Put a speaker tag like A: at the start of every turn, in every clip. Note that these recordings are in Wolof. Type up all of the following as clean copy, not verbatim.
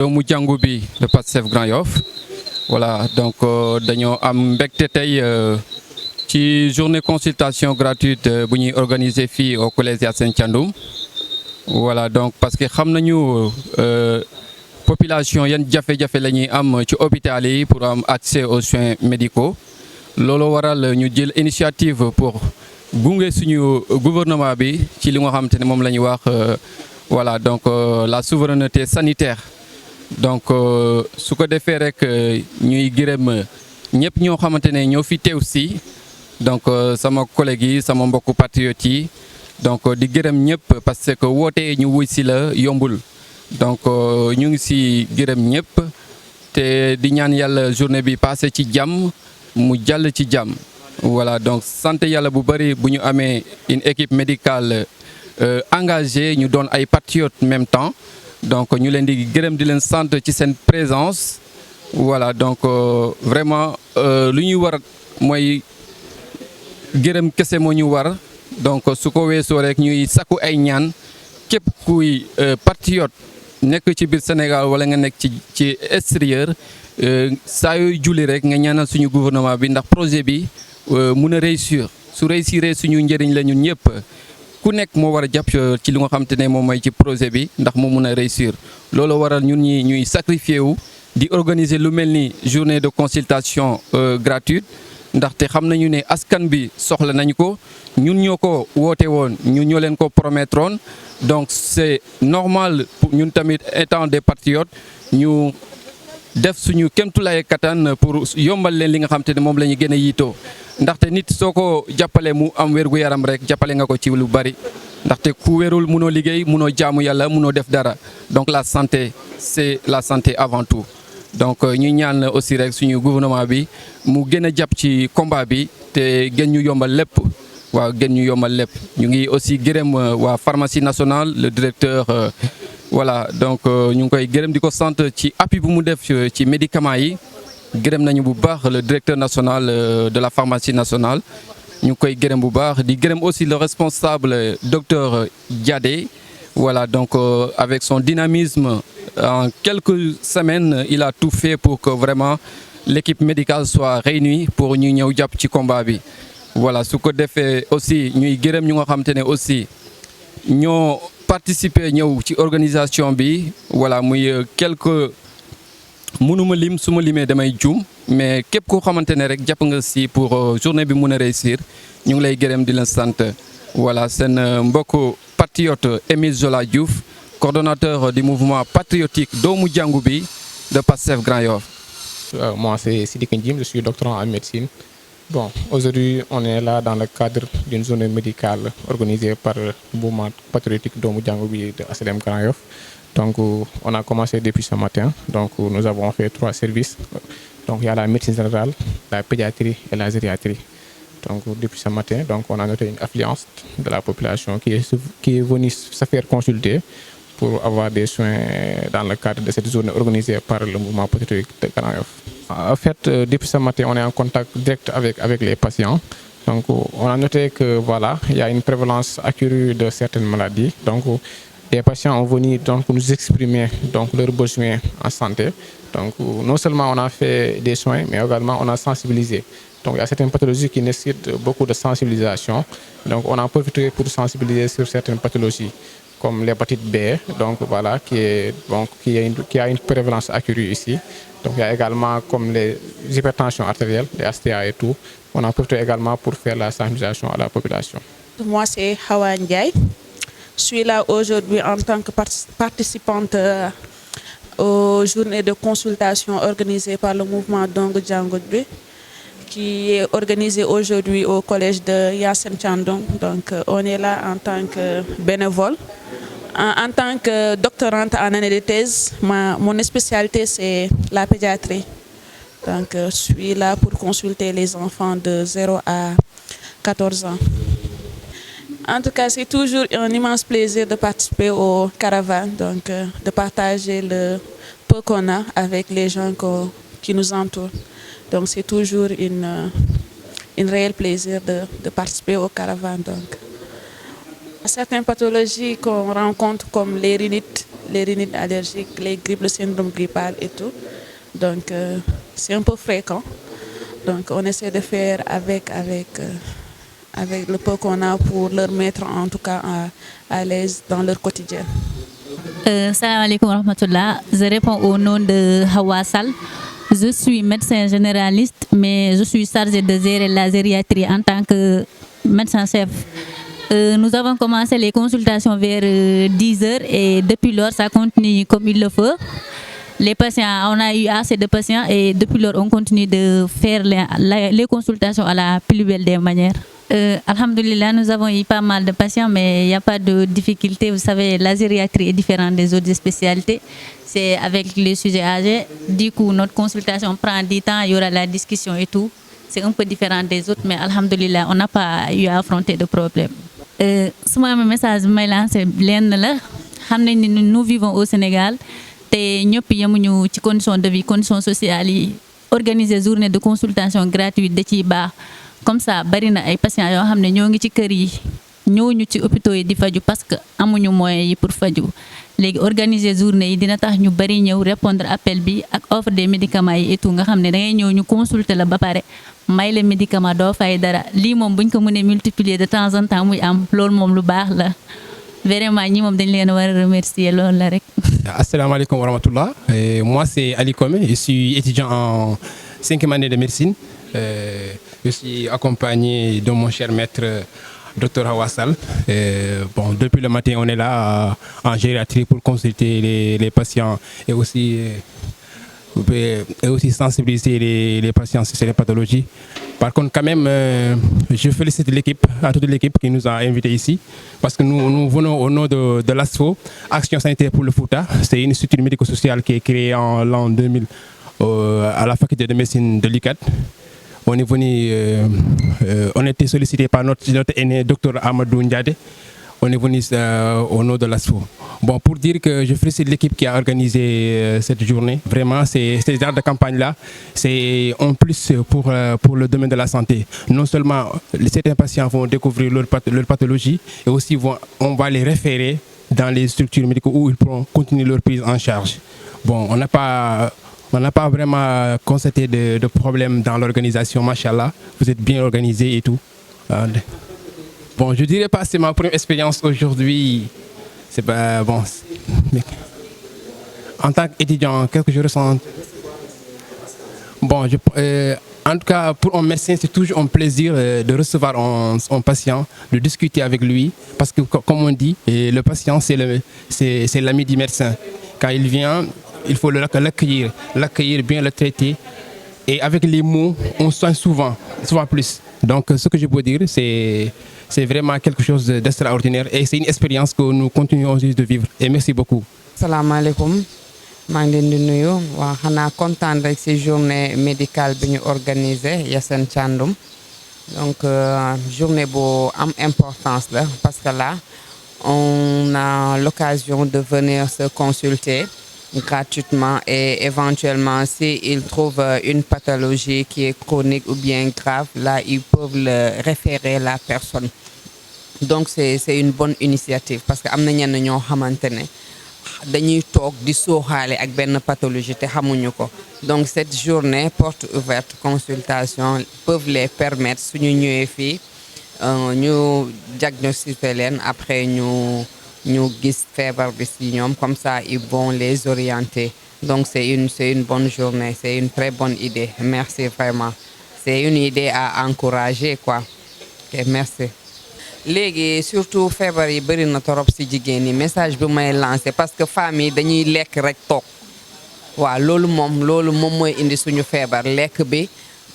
A: doomu jàngu bi de Pastef Grand Yoff voilà donc dañoo am mbégte tey ci journée consultation gratuite bu ñuy organiser fii au collège Yacine Thiandoum voilà donc parce que xam nañu population yan jafe-jafe la ñuy am ci hôpital yi pour am accès aux soins médicaux loolu waral ñu jël initiative pour gunge suñu gouvernement bi ci li nga xamante ne moom la ñuy wax voilà donc la souveraineté sanitaire. Donc su ko defee rek ñuy gërëm ñëpp ñoo xamante ne ñoo fi teew si donc sama collègues yi sama mbokku patriotes yi donc di gërëm ñëpp parce que woote ñu wuy si la yombul donc ñu ngi si gërëm ñëpp te di ñaan yàlla journée bi passé ci jàmm mu jàll ci jàmm voilà donc sant yàlla bu bëri bu ñu amee une équipe médicale engagée ñu doon ay patriotes même temps. Donc ñu leen di gërëm di leen sant ci seen présence voilà donc vraiment lu ñuy war mooy gërëm kese moo ñu war donc su ko weesoo rek ñuy sakku ay ñaan képp kuy patriote nekk ci biir Sénégal wala nga nekk ci extérieur saa yooyu julli rek nga ñaanal suñu gouvernement bi ndax projet bi mun a réussir su réussir suñu njëriñ la ñun ñëpp. ku nekk moo war a jàpp ci li nga xamante ne moom mooy ci projet bi ndax moo mun a réussir loolu waral ñun ñuy sacrifié wu di organiser lu mel ni journée de consultation gratuite ndaxte xam nañu ne askan bi soxla nañu ko ñun ñoo ko woote woon ñun ñoo leen ko promettroon donc c'est normal pour ñun tamit étant des patriotes ñu def suñu kéemtulaay kattan pour yombal leen li nga xamante ne moom la ñu gën a yiitoo ndaxte nit soo ko jàppale mu am wér gu yaram rek jàppale nga ko ci lu bari ndaxte ku wérul munoo liggéey munoo jaamu yàlla munoo def dara donc la santé c'est la santé avant tout. donc ñu ñaan aussi rek suñu gouvernement bi mu gën a jàpp ci combat bi te gën ñu yombal lépp waaw gën ñu yombal lépp ñu ngi aussi gërëm waa pharmacie nationale le directeur. Voilà donc ñu ngi koy gërëm di ko sant ci appui bu mu def ci médicaments yi gërëm nañu bu baax le directeur national de la pharmacie nationale ñu ngi koy gërëm bu baax di gërëm aussi le responsable docteur Diadé voilà donc avec son dynamisme en quelques semaines il a tout fait pour que vraiment l'équipe médicale soit réunie pour ñu ñëw jàpp ci combat bi voilà su ko defee aussi ñuy gërëm ñu nga xamante ne aussi ñoo participer ñëw ci organisation bi voilà muy quelque mënuma lim su ma limee damay juum mais képp koo xamante ne rek jàpp nga si pour journée bi mun a réussir ñu ngi lay gërëm di leen sant voilà seen mbokk patriote Émile Zola Diouf coordonnateur du mouvement patriotique doomu jàngu bi de Pastef Grand Yoff.
B: Moi c'est Sidiki Ndim, je suis doctorant en médecine. Bon, aujourd'hui, on est là dans le cadre d'une journée médicale organisée par le mouvement patriotique Doomu Jàngu bi de HLM Grand Yoff. Donc, on a commencé depuis ce matin. Donc, nous avons fait 3 services. Donc, il y a la médecine générale, la pédiatrie et la gériatrie. Donc, depuis ce matin, donc, on a noté une affluence de la population qui est venue se faire consulter pour avoir des soins dans le cadre de cette journée organisée par le mouvement patriotique de Grand Yoff. En fait, depuis ce matin, on est en contact direct avec les patients. Donc, on a noté que voilà, il y a une prévalence accrue de certaines maladies. Donc, les patients ont venu donc nous exprimer donc leurs besoins en santé. Donc, non seulement on a fait des soins, mais également on a sensibilisé. Donc, il y a certaines pathologies qui nécessitent beaucoup de sensibilisation. Donc, on a profité pour sensibiliser sur certaines pathologies, comme l'hépatite B, donc voilà, qui a une prévalence accrue ici. Donc il y a également comme les hypertensions artérielles, les STA et tout. On a profité également pour faire la sensibilisation à la population.
C: Moi c'est Hawa Ndiaye. Je suis là aujourd'hui en tant que participante aux journées de consultation organisées par le mouvement Doomu Jàngu bi qui est organisé aujourd'hui au collège de Yacine Thiandoum. Donc on est là en tant que bénévole. En tant que doctorante en année de thèse, mon spécialité c'est la pédiatrie. Donc je suis là pour consulter les enfants de 0 à 14 ans. En tout cas, c'est toujours un immense plaisir de participer aux caravanes, donc de partager le peu qu'on a avec les gens qui nous entourent. Donc c'est toujours un réel plaisir de participer aux caravanes. Donc. Certaines pathologies qu'on rencontre comme les rhinites, les rhinites allergiques, les grippes, le syndrome grippal et tout. Donc, c'est un peu fréquent. Donc, on essaie de faire avec le peu qu'on a pour leur mettre en tout cas à l'aise dans leur quotidien.
D: Salam alaikum wa rahmatullah. Je réponds au nom de Hawa Sall. Je suis médecin généraliste, mais je suis chargée de gérer la gériatrie en tant que médecin-chef. Nous avons commencé les consultations vers 10 heures et depuis lors, ça continue comme il le faut. Les patients, on a eu assez de patients et depuis lors, on continue de faire les consultations à la plus belle des manières. Alhamdulillah, nous avons eu pas mal de patients, mais il n'y a pas de difficulté. Vous savez, la gériatrie est différente des autres spécialités. C'est avec les sujets âgés. Du coup, notre consultation prend du temps, il y aura la discussion et tout. C'est un peu différent des autres, mais alhamdulillah, on n'a pas eu à affronter de problème. Mon message, nous vivons au Sénégal. Nous avons des conditions de vie, conditions sociales, organiser journée de consultation gratuite de Tiba. Comme ça, bari na ay patients yoo xam ne ñoo ngi ci kër yi ñëw ñu ci hôpitaux yi di faju parce que amuñu moyens yi pour faju léegi organiser journée yi dina tax ñu bari ñëw répondre appel bi ak offre des médicaments yi et tout nga xam ne da ngay ñëw ñu consulter la ba pare may le médicament doo fay dara lii moom buñ ko mënee multiplier de temps en temps muy am loolu moom lu baax la vraiment ñi moom dañ leen war a remercier loolu la rek.
E: Assalamu alaikum wa rahmatullah. Moi c'est Ali Kome, je suis étudiant en 5e année de médecine. Je suis accompagné de mon cher maître Dr Hawa Sall. Bon, depuis le matin, on est là en gériatrie pour consulter les patients et aussi sensibiliser les patients sur les pathologies. Par contre, quand même, je félicite l'équipe, à toute l'équipe qui nous a invités ici, parce que nous venons au nom de l'ASFO, Action Sanitaire pour le Fouta. C'est une structure médico-sociale qui est créée en l'an 2000 à la faculté de médecine de l'ICAD. On est venu, on a été sollicité par notre aîné, Dr Amadou Ndiade. On est venu au nom de l'ASFO. Bon, pour dire que je félicite l'équipe qui a organisé cette journée. Vraiment, ces genres de campagne-là, c'est en plus pour le domaine de la santé. Non seulement certains patients vont découvrir leur pathologie, et aussi on va les référer dans les structures médicales où ils pourront continuer leur prise en charge. Bon, on n'a pas vraiment constaté de problème dans l'organisation, machallah. Vous êtes bien organisé et tout. Bon, je dirais pas, c'est ma première expérience aujourd'hui. C'est pas bon. En tant qu'étudiant, qu'est-ce que je ressens? Bon, en tout cas, pour un médecin, c'est toujours un plaisir de recevoir un patient, de discuter avec lui. Parce que, comme on dit, le patient, c'est l'ami du médecin. Quand il vient, il faut l'accueillir, bien le traiter. Et avec les mots, on soigne souvent plus. Donc, ce que je peux dire, c'est vraiment quelque chose d'extraordinaire. Et c'est une expérience que nous continuons juste de vivre. Et merci beaucoup.
F: Salam alaikum. Je suis content de cette journée médicale organisée Yassine Thiandoum. Donc, journée importante parce que là, on a l'occasion de venir se consulter gratuitement et éventuellement s'ils trouvent une pathologie qui est chronique ou bien grave, là ils peuvent le référer la personne. Donc c'est une bonne initiative parce que amna ñenn ñoo xamantene dañuy tok di soxalé ak ben pathologie té xamuñu ko. Donc cette journée porte ouverte consultation peuvent les permettre suñu ñëwé fi ñu diagnostiquer leen après ñu gis feebar bi ci ñoom comme ça ils vont les orienter. Donc c'est une bonne journée, c'est une très bonne idée. Merci vraiment. C'est une idée à encourager quoi. Okay, merci. Légui surtout feebar yi bari na torop ci jigéen yi message bi may lancer parce que famille dañuy lekk rek tok. Wa lolu mom moy indi suñu feebar lekk bi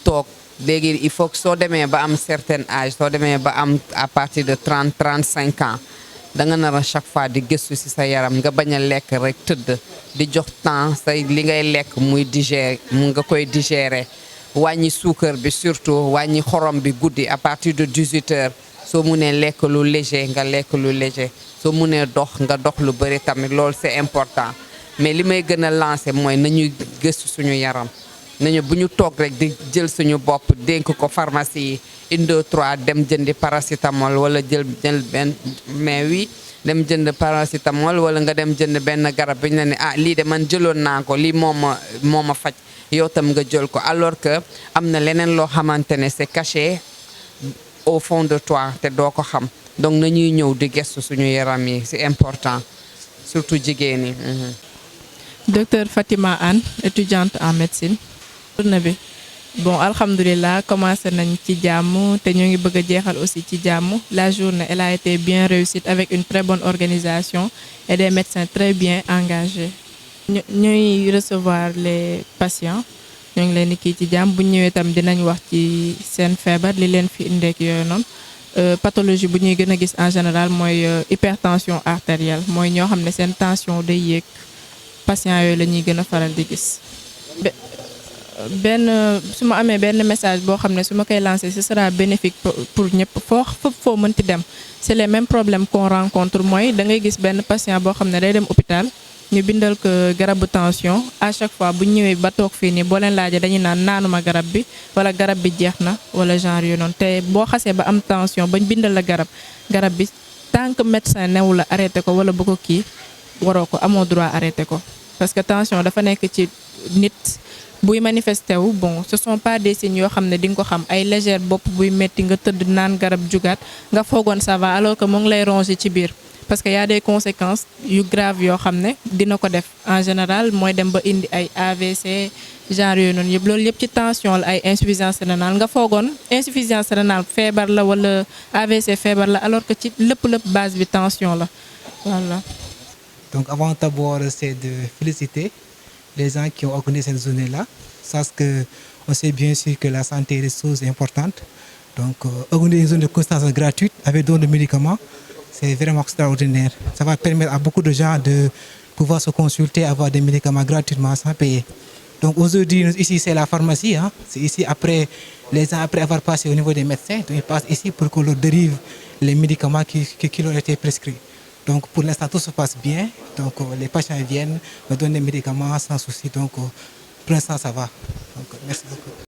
F: tok. Légui il faut que so démé ba am certain âge, so démé ba am à partir de 30-35 ans. Da nga nar a chaque fois di gëstu ci sa yaram nga bañ a lekk rek tëdd di jox temps say li ngay lekk muy digérer mu nga koy digérer wàññi suukar bi surtout wàññi xorom bi guddi à partir de 18 heures soo munee lekk lu léger nga lekk lu léger soo munee dox nga dox lu bëri tamit loolu c'est important mais li may gën a lancer mooy nañuy gëstu suñu yaram nañu bu ñu toog rek di jël suñu bopp dénk ko pharmacie yi 1 2 3 dem jëndi paracétamol wala jël benn mais oui dem jënd paracétamol wala nga dem jënd benn garab bi ñu la ne ah lii de man jëloon naa ko lii moo ma faj yow tam nga jël ko alors que am na leneen loo xamante ne c'est caché au fond de toi te doo ko xam donc nañuy ñëw di gestu suñu yaram yi c'est important surtout jigéen ñi.
G: Docteur Fatima Anne, étudiante en médecine. Journée bi bon alhamdulilah commencé nañ ci jàmm te ñu ngi bëgg a jeexal aussi ci jàmm. La journée elle a été bien réussie avec une très bonne organisation et des médecins très bien engagés. ñuy recevoir les patients ñu ngi leen di kii ci jàmm bu ñu ñëwee tam dinañ wax ci seen feebar li leen fi indeek yooyu noonu. Pathologie bu ñuy gën a gis en général mooy hypertension artérielle mooy ñoo xam ne seen tension day yéeg patients yooyu la ñuy gën a faral di gis. benn su ma amee benn message boo xam ne su ma koy lancé ce sera bénéfique pour ñëpp foo mënti dem c'est les mêmes problèmes qu'on rencontre mooy da ngay gis benn patient boo xam ne day dem hôpital ñu bindal ko garabu tension à chaque fois bu ñëwee ba toog fii nii boo leen laajee dañuy naan naanuma garab bi wala garab bi jeex na wala genre yu noonu te boo xasee ba am tension bañ bindal la garab bi tant que médecin newu la arrêté ko wala bu ko kii waroo ko amoo droit arrêté ko parce que tension dafa nekk ci nit buy manifesté wu bon ce sont pas des signes yoo xam ne di nga ko xam ay légère bopp buy metti nga tëdd naan garab jugaat nga foogoon ça va alors que mu ngi lay ronger ci biir parce que y a des conséquences yu grave yoo xam ne dina ko def en général mooy dem ba indi ay AVC genre yooyu noonu yëpp loolu yëpp ci tension la ay insuffisance rénale nga foogoon insuffisance rénale feebar la wala AVC feebar la alors que ci lépp base bi tension la voilà.
H: Donc avant d'abord c'est de féliciter les gens qui ont organisé cette journée-là, parce qu'on sait bien sûr que la santé est une chose importante. Donc, organiser une zone de consultation gratuite avec don de médicaments, c'est vraiment extraordinaire. Ça va permettre à beaucoup de gens de pouvoir se consulter, avoir des médicaments gratuitement sans payer. Donc aujourd'hui, ici c'est la pharmacie, hein. C'est ici après, les gens après avoir passé au niveau des médecins, donc ils passent ici pour qu'on leur dérive les médicaments qui leur ont été prescrits. Donc pour l'instant tout se passe bien, donc les patients viennent, me donnent des médicaments sans souci, donc pour l'instant ça va. Donc, merci beaucoup.